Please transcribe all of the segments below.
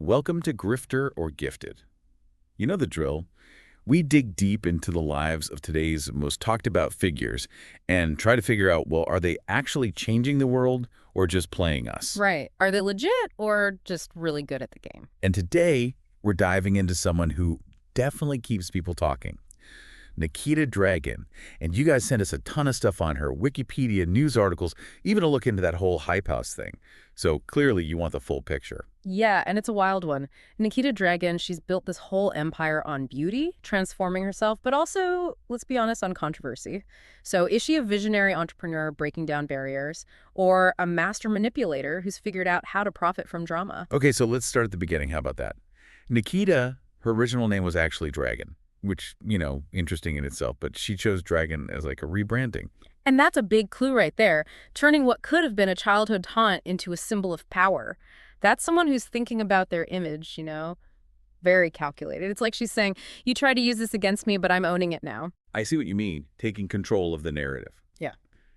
Welcome to Grifter or Gifted. You know the drill. We dig deep into the lives of today's most talked about figures and try to figure out, well, are they actually changing the world or just playing us? Right. Are they legit or just really good at the game? And today, we're diving into someone who definitely keeps people talking. Nikita Dragun. And you guys sent us a ton of stuff on her, Wikipedia, news articles, even a look into that whole hype house thing. So clearly you want the full picture. Yeah, and it's a wild one. Nikita Dragun, she's built this whole empire on beauty, transforming herself, but also, let's be honest, on controversy. So is she a visionary entrepreneur breaking down barriers, or a master manipulator who's figured out how to profit from drama? Okay, so let's start at the beginning. How about that? Nikita, her original name was actually Dragun, which, interesting in itself, but she chose Dragun as like a rebranding. And that's a big clue right there, turning what could have been a childhood taunt into a symbol of power. That's someone who's thinking about their image, very calculated. It's like she's saying, you tried to use this against me, but I'm owning it now. I see what you mean, taking control of the narrative. Yeah.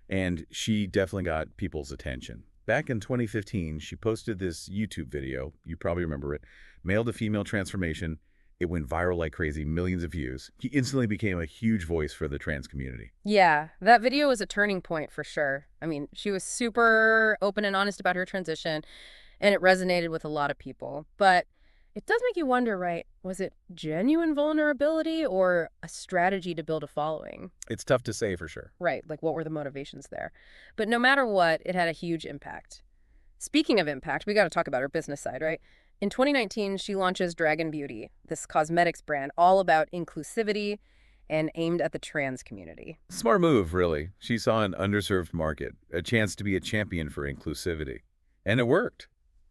And she definitely got people's attention. Back in 2015, she posted this YouTube video, you probably remember it, male to female transformation. It went viral like crazy, millions of views. He instantly became a huge voice for the trans community. Yeah, that video was a turning point for sure. I mean, she was super open and honest about her transition, and it resonated with a lot of people. But it does make you wonder, right? Was it genuine vulnerability or a strategy to build a following? It's tough to say for sure. Right, like what were the motivations there? But no matter what, it had a huge impact. Speaking of impact, we got to talk about her business side, right? In 2019, she launches Dragun Beauty, this cosmetics brand all about inclusivity and aimed at the trans community. Smart move, really. She saw an underserved market, a chance to be a champion for inclusivity. And it worked.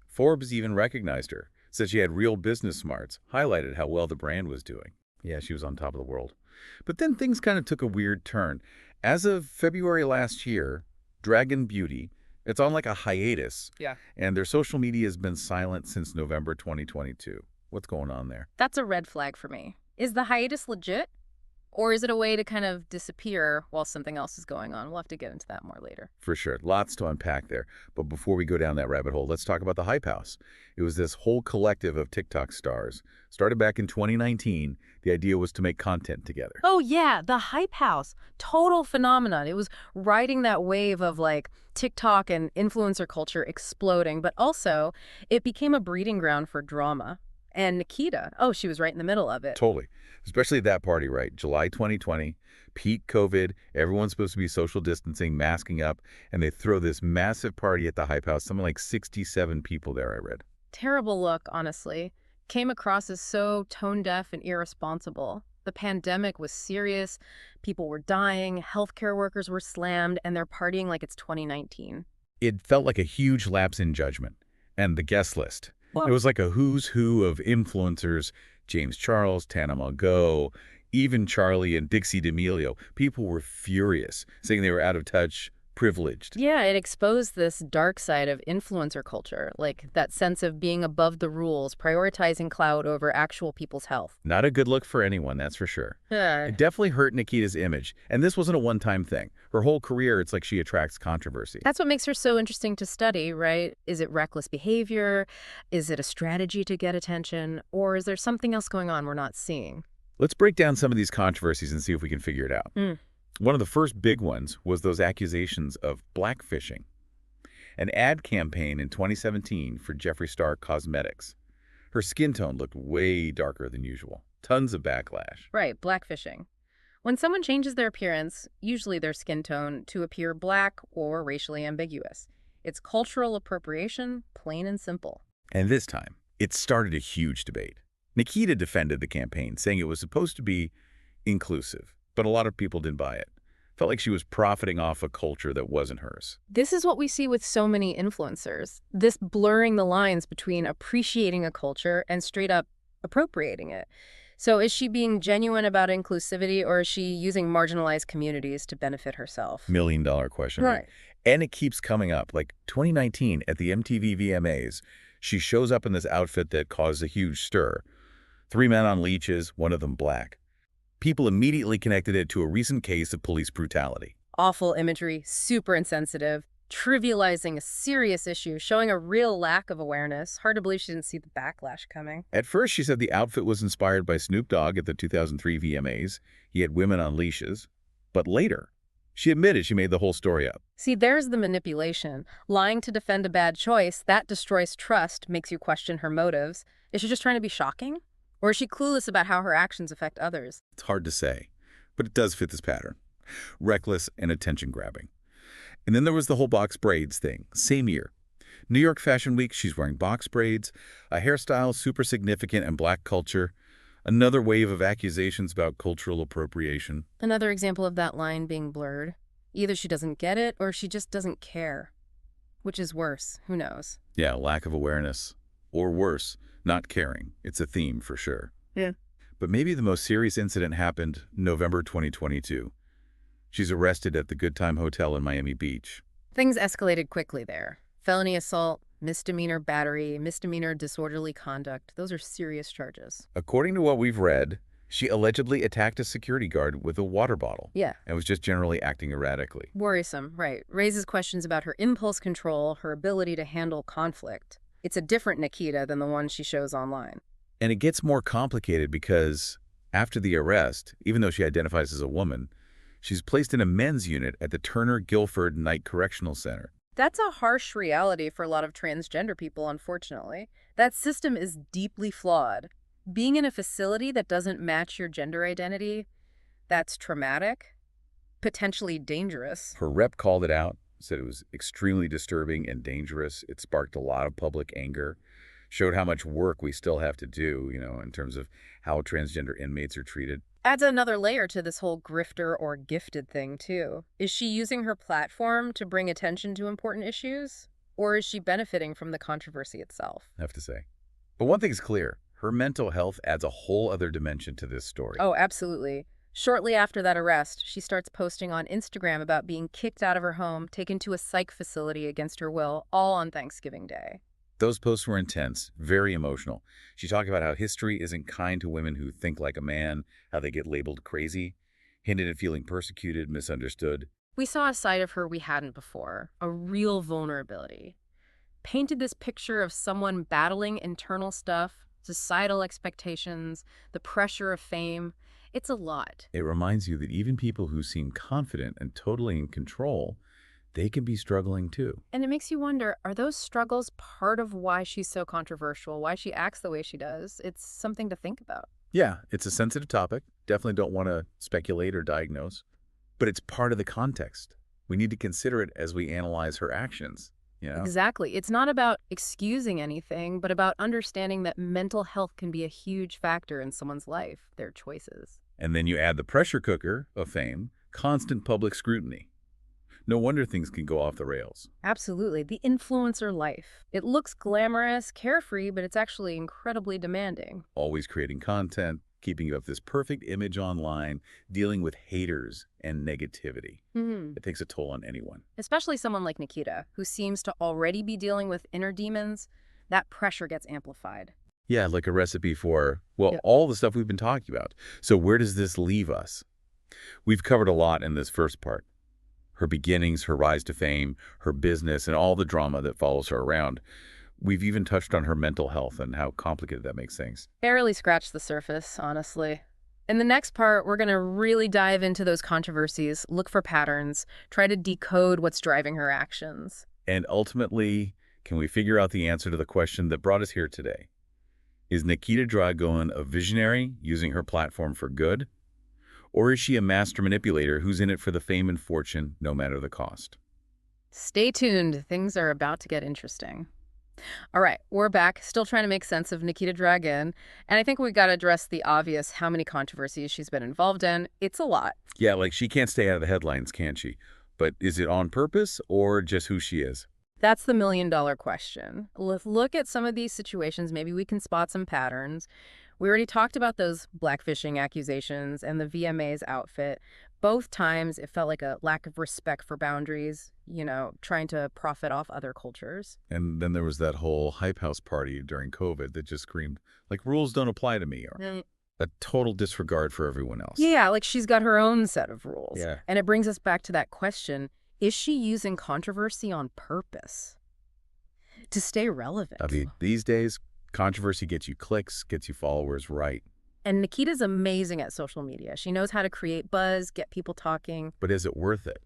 Forbes even recognized her, said she had real business smarts, highlighted how well the brand was doing. Yeah, she was on top of the world. But then things kind of took a weird turn. As of February last year, Dragun Beauty, it's on like a hiatus. Yeah. And their social media has been silent since November 2022. What's going on there? That's a red flag for me. Is the hiatus legit? Or is it a way to kind of disappear while something else is going on? We'll have to get into that more later. For sure. Lots to unpack there. But before we go down that rabbit hole, let's talk about the Hype House. It was this whole collective of TikTok stars. Started back in 2019. The idea was to make content together. Oh, yeah, the Hype House. Total phenomenon. It was riding that wave of like TikTok and influencer culture exploding, but also it became a breeding ground for drama. And Nikita, oh, she was right in the middle of it. Totally. Especially that party, right? July 2020, peak COVID, everyone's supposed to be social distancing, masking up, and they throw this massive party at the Hype House, something like 67 people there, I read. Terrible look, honestly. Came across as so tone-deaf and irresponsible. The pandemic was serious, people were dying, healthcare workers were slammed, and they're partying like it's 2019. It felt like a huge lapse in judgment. And the guest list. It was like a who's who of influencers, James Charles, Tana Mongeau, even Charlie and Dixie D'Amelio. People were furious, saying they were out of touch, privileged. Yeah, it exposed this dark side of influencer culture, like that sense of being above the rules, prioritizing clout over actual people's health. Not a good look for anyone, that's for sure. It definitely hurt Nikita's image. And this wasn't a one-time thing. Her whole career, it's like she attracts controversy. That's what makes her so interesting to study, right? Is it reckless behavior? Is it a strategy to get attention? Or is there something else going on we're not seeing? Let's break down some of these controversies and see if we can figure it out. One of the first big ones was those accusations of blackfishing. An ad campaign in 2017 for Jeffree Star Cosmetics. Her skin tone looked way darker than usual. Tons of backlash. Right, blackfishing. When someone changes their appearance, usually their skin tone, to appear black or racially ambiguous. It's cultural appropriation, plain and simple. And this time, it started a huge debate. Nikita defended the campaign, saying it was supposed to be inclusive, but a lot of people didn't buy it. Felt like she was profiting off a culture that wasn't hers. This is what we see with so many influencers. This blurring the lines between appreciating a culture and straight up appropriating it. So is she being genuine about inclusivity, or is she using marginalized communities to benefit herself? $1 million question. Right. And it keeps coming up. Like 2019 at the MTV VMAs, she shows up in this outfit that caused a huge stir. 3 men on leashes, one of them black. People immediately connected it to a recent case of police brutality. Awful imagery, super insensitive. trivializing a serious issue, showing a real lack of awareness. Hard to believe she didn't see the backlash coming. At first, she said the outfit was inspired by Snoop Dogg at the 2003 VMAs. He had women on leashes. But later, she admitted she made the whole story up. See, there's the manipulation. Lying to defend a bad choice, that destroys trust, makes you question her motives. Is she just trying to be shocking? Or is she clueless about how her actions affect others? It's hard to say, but it does fit this pattern. Reckless and attention-grabbing. And then there was the whole box braids thing, same year. New York Fashion Week, she's wearing box braids, a hairstyle super significant in Black culture, another wave of accusations about cultural appropriation. Another example of that line being blurred. Either she doesn't get it or she just doesn't care. Which is worse? Who knows? Yeah, lack of awareness. Or worse, not caring. It's a theme for sure. Yeah. But maybe the most serious incident happened November 2022. She's arrested at the Good Time Hotel in Miami Beach. Things escalated quickly there. Felony assault, misdemeanor battery, misdemeanor disorderly conduct. Those are serious charges. According to what we've read, she allegedly attacked a security guard with a water bottle. Yeah. And was just generally acting erratically. Worrisome, right. Raises questions about her impulse control, her ability to handle conflict. It's a different Nikita than the one she shows online. And it gets more complicated because after the arrest, even though she identifies as a woman, she's placed in a men's unit at the Turner Guilford Night Correctional Center. That's a harsh reality for a lot of transgender people, unfortunately. That system is deeply flawed. Being in a facility that doesn't match your gender identity, that's traumatic, potentially dangerous. Her rep called it out, said it was extremely disturbing and dangerous. It sparked a lot of public anger, showed how much work we still have to do, in terms of how transgender inmates are treated. Adds another layer to this whole grifter or gifted thing, too. Is she using her platform to bring attention to important issues? Or is she benefiting from the controversy itself? I have to say. But one thing's clear. Her mental health adds a whole other dimension to this story. Oh, absolutely. Shortly after that arrest, she starts posting on Instagram about being kicked out of her home, taken to a psych facility against her will, all on Thanksgiving Day. Those posts were intense, very emotional. She talked about how history isn't kind to women who think like a man, how they get labeled crazy, hinted at feeling persecuted, misunderstood. We saw a side of her we hadn't before, a real vulnerability. Painted this picture of someone battling internal stuff, societal expectations, the pressure of fame. It's a lot. It reminds you that even people who seem confident and totally in control, they can be struggling too. And it makes you wonder, are those struggles part of why she's so controversial, why she acts the way she does? It's something to think about. Yeah, it's a sensitive topic. Definitely don't want to speculate or diagnose. But it's part of the context. We need to consider it as we analyze her actions. Exactly. It's not about excusing anything, but about understanding that mental health can be a huge factor in someone's life, their choices. And then you add the pressure cooker of fame, constant public scrutiny. No wonder things can go off the rails. Absolutely. The influencer life. It looks glamorous, carefree, but it's actually incredibly demanding. Always creating content, keeping up this perfect image online, dealing with haters and negativity. It takes a toll on anyone. Especially someone like Nikita, who seems to already be dealing with inner demons. That pressure gets amplified. Yeah, like a recipe for, Yep. all the stuff we've been talking about. So where does this leave us? We've covered a lot in this first part. Her beginnings, her rise to fame, her business, and all the drama that follows her around. We've even touched on her mental health and how complicated that makes things. Barely scratched the surface, honestly. In the next part, we're going to really dive into those controversies, look for patterns, try to decode what's driving her actions. And ultimately, can we figure out the answer to the question that brought us here today? Is Nikita Dragun a visionary using her platform for good? Or is she a master manipulator who's in it for the fame and fortune, no matter the cost? Stay tuned. Things are about to get interesting. All right, we're back, still trying to make sense of Nikita Dragun. And I think we got to address the obvious, how many controversies she's been involved in. It's a lot. Yeah, like she can't stay out of the headlines, can she? But is it on purpose or just who she is? That's the million-dollar question. Let's look at some of these situations. Maybe we can spot some patterns. We already talked about those blackfishing accusations and the VMA's outfit. Both times, it felt like a lack of respect for boundaries, trying to profit off other cultures. And then there was that whole hype house party during COVID that just screamed, like, rules don't apply to me, or a total disregard for everyone else. Yeah, like she's got her own set of rules. Yeah. And it brings us back to that question, Is she using controversy on purpose to stay I relevant? mean, these days, controversy gets you clicks, gets you followers, right? And Nikita's amazing at social media. She knows how to create buzz, get people talking. But is it worth it?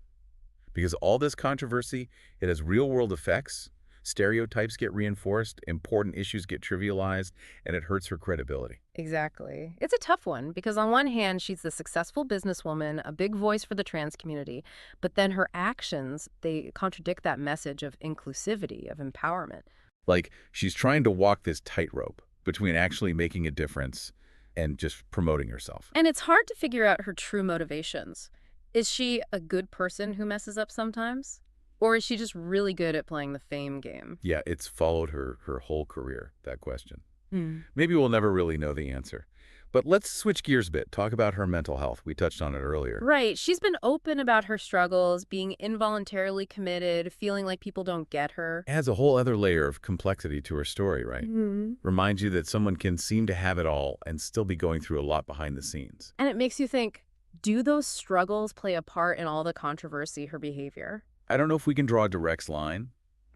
Because all this controversy, it has real-world effects. Stereotypes get reinforced, important issues get trivialized, and it hurts her credibility. Exactly. It's a tough one because on one hand, she's a successful businesswoman, a big voice for the trans community, but then her actions, they contradict that message of inclusivity, of empowerment. Like, she's trying to walk this tightrope between actually making a difference and just promoting herself. And it's hard to figure out her true motivations. Is she a good person who messes up sometimes? Or is she just really good at playing the fame game? Yeah, it's followed her whole career, that question. Hmm. Maybe we'll never really know the answer. But let's switch gears a bit, talk about her mental health. We touched on it earlier. Right. She's been open about her struggles, being involuntarily committed, feeling like people don't get her. Adds a whole other layer of complexity to her story, right? Hmm. Reminds you that someone can seem to have it all and still be going through a lot behind the scenes. And it makes you think, do those struggles play a part in all the controversy, her behavior? I don't know if we can draw a direct line,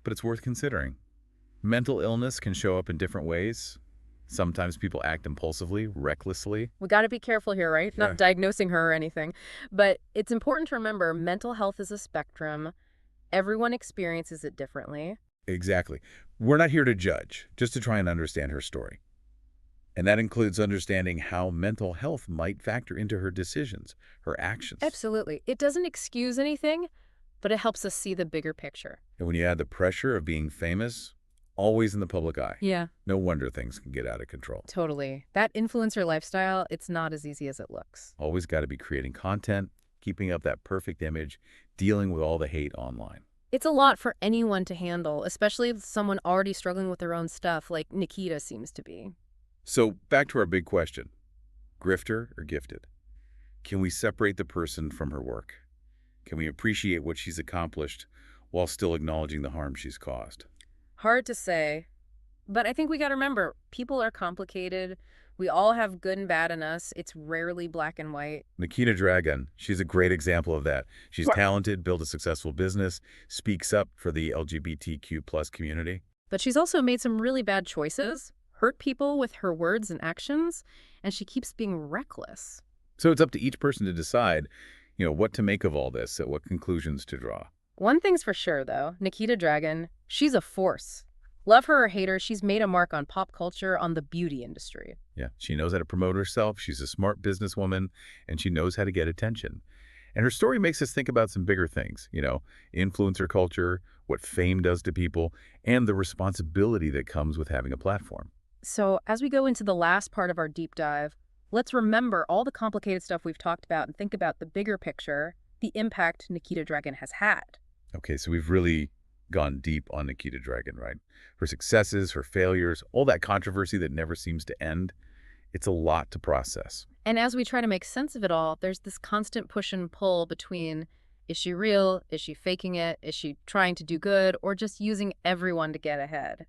but it's worth considering. Mental illness can show up in different ways. Sometimes people act impulsively, recklessly. We got to be careful here, right? Yeah. Not diagnosing her or anything. But it's important to remember mental health is a spectrum. Everyone experiences it differently. Exactly. We're not here to judge, just to try and understand her story. And that includes understanding how mental health might factor into her decisions, her actions. Absolutely. It doesn't excuse anything, but it helps us see the bigger picture. And when you add the pressure of being famous, always in the public eye, Yeah. no wonder things can get out of control. Totally. That influencer lifestyle, it's not as easy as it looks. Always got to be creating content, keeping up that perfect image, dealing with all the hate online. It's a lot for anyone to handle, especially if someone already struggling with their own stuff like Nikita seems to be. So back to our big question, grifter or gifted? Can we separate the person from her work? Can we appreciate what she's accomplished while still acknowledging the harm she's caused? Hard to say, but I think we got to remember, people are complicated. We all have good and bad in us. It's rarely black and white. Nikita Dragun, she's a great example of that. She's talented, built a successful business, speaks up for the LGBTQ plus community. But she's also made some really bad choices, hurt people with her words and actions, and she keeps being reckless. So it's up to each person to decide, what to make of all this, what conclusions to draw. One thing's for sure, though, Nikita Dragun, she's a force. Love her or hate her, she's made a mark on pop culture, on the beauty industry. Yeah, she knows how to promote herself. She's a smart businesswoman, and she knows how to get attention. And her story makes us think about some bigger things, influencer culture, what fame does to people, and the responsibility that comes with having a platform. So as we go into the last part of our deep dive, let's remember all the complicated stuff we've talked about and think about the bigger picture, the impact Nikita Dragun has had. Okay, so we've really gone deep on Nikita Dragun, right? Her successes, her failures, all that controversy that never seems to end. It's a lot to process. And as we try to make sense of it all, there's this constant push and pull between, is she real? Is she faking it? Is she trying to do good? Or just using everyone to get ahead?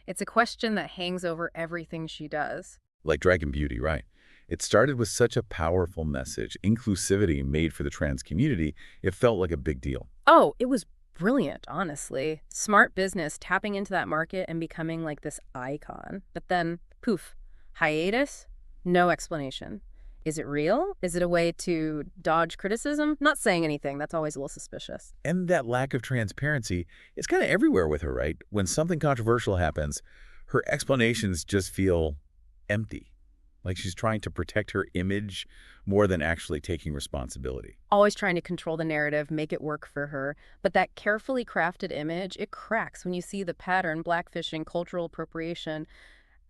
It's a question that hangs over everything she does. Like Dragun Beauty, right? It started with such a powerful message, inclusivity made for the trans community, it felt like a big deal. Oh, it was brilliant, honestly. Smart business tapping into that market and becoming like this icon. But then, poof, hiatus, no explanation. Is it real? Is it a way to dodge criticism? Not saying anything. That's always a little suspicious. And that lack of transparency is kind of everywhere with her, right? When something controversial happens, her explanations just feel empty. Like she's trying to protect her image more than actually taking responsibility. Always trying to control the narrative, make it work for her. But that carefully crafted image, it cracks when you see the pattern, blackfishing, cultural appropriation.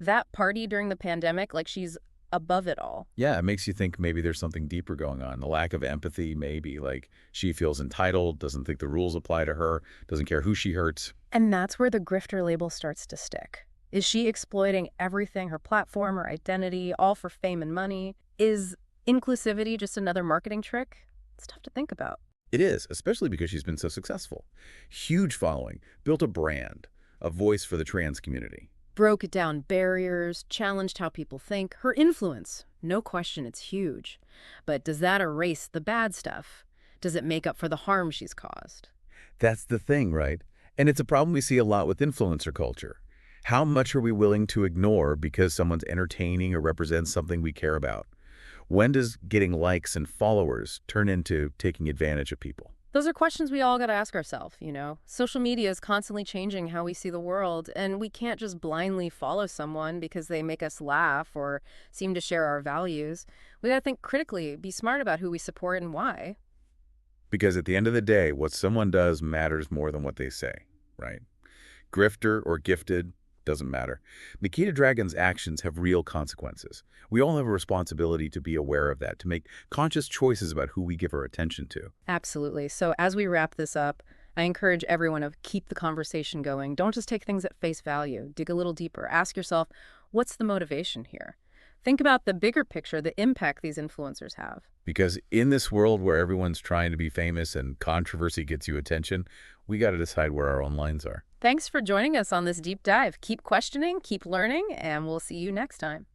That party during the pandemic, like she's above it all. Yeah, it makes you think maybe there's something deeper going on. The lack of empathy, maybe, like she feels entitled, doesn't think the rules apply to her, doesn't care who she hurts. And that's where the grifter label starts to stick. Is she exploiting everything, her platform, her identity, all for fame and money? Is inclusivity just another marketing trick? It's tough to think about. It is, especially because she's been so successful. Huge following, built a brand, a voice for the trans community. Broke down barriers, challenged how people think. Her influence, no question, it's huge. But does that erase the bad stuff? Does it make up for the harm she's caused? That's the thing, right? And it's a problem we see a lot with influencer culture. How much are we willing to ignore because someone's entertaining or represents something we care about? When does getting likes and followers turn into taking advantage of people? Those are questions we all got to ask ourselves. Social media is constantly changing how we see the world, and we can't just blindly follow someone because they make us laugh or seem to share our values. We got to think critically, be smart about who we support and why. Because at the end of the day, what someone does matters more than what they say, right? Grifter or gifted, doesn't matter. Nikita Dragun's actions have real consequences. We all have a responsibility to be aware of that, to make conscious choices about who we give our attention to. Absolutely. So as we wrap this up, I encourage everyone to keep the conversation going. Don't just take things at face value. Dig a little deeper. Ask yourself, what's the motivation here? Think about the bigger picture, the impact these influencers have. Because in this world where everyone's trying to be famous and controversy gets you attention, we got to decide where our own lines are. Thanks for joining us on this deep dive. Keep questioning, keep learning, and we'll see you next time.